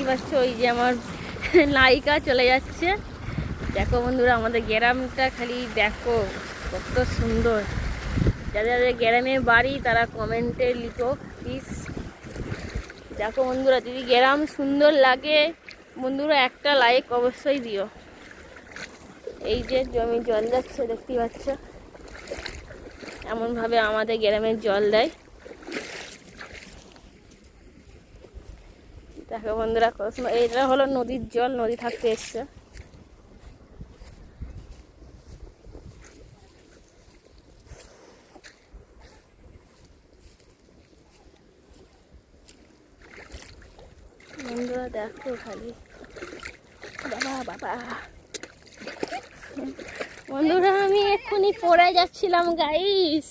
পাচ্ছ ওই যে আমার নায়িকা চলে যাচ্ছে। দেখো বন্ধুরা আমাদের গ্রামটা খালি দেখো কত সুন্দর। যাদের যাদের গ্রামে বাড়ি তারা কমেন্টে লিখো প্লিজ। দেখো বন্ধুরা যদি গ্রাম সুন্দর লাগে বন্ধুরা একটা লাইক অবশ্যই দিও। এই যে জমি জল যাচ্ছে দেখতে পাচ্ছ, এমনভাবে আমাদের গ্রামে জল দেয়। দেখো বন্ধুরা কত সুন্দর। এইটা হলো নদীর জল, নদী থাকতে এসছে। বন্ধুরা দেখো খালি বাবা বাবা। বন্ধুরা আমি এক্ষুনি পড়ে যাচ্ছিলাম গাইস।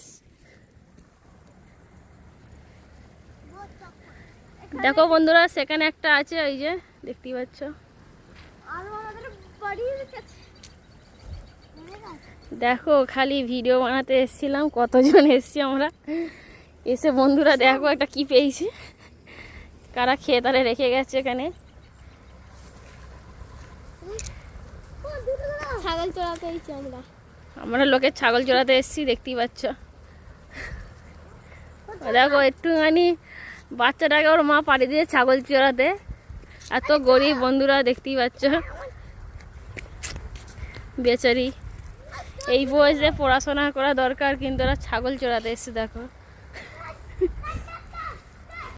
দেখো বন্ধুরা সেখানে একটা আছে ওই যে দেখতে পাচ্ছ। দেখো খালি ভিডিও বানাতে এসেছিলাম, কতজন এসছি আমরা। এসে বন্ধুরা দেখো একটা কি পেয়েছে, কারা খেয়ে তারে রেখে গেছে এখানে। ছাগল চড়াতে এসেছি আমরা লোকের ছাগল চড়াতে এসেছি দেখতেই পাচ্ছ। দেখো একটুখানি বাচ্চাটাকে ওর মা পাড়ি দিয়ে ছাগল চড়াতে, এত গরিব বন্ধুরা দেখতেই পাচ্ছ। বেচারি এই বয়সে পড়াশোনা করা দরকার কিন্তু ওরা ছাগল চড়াতে এসছে দেখো।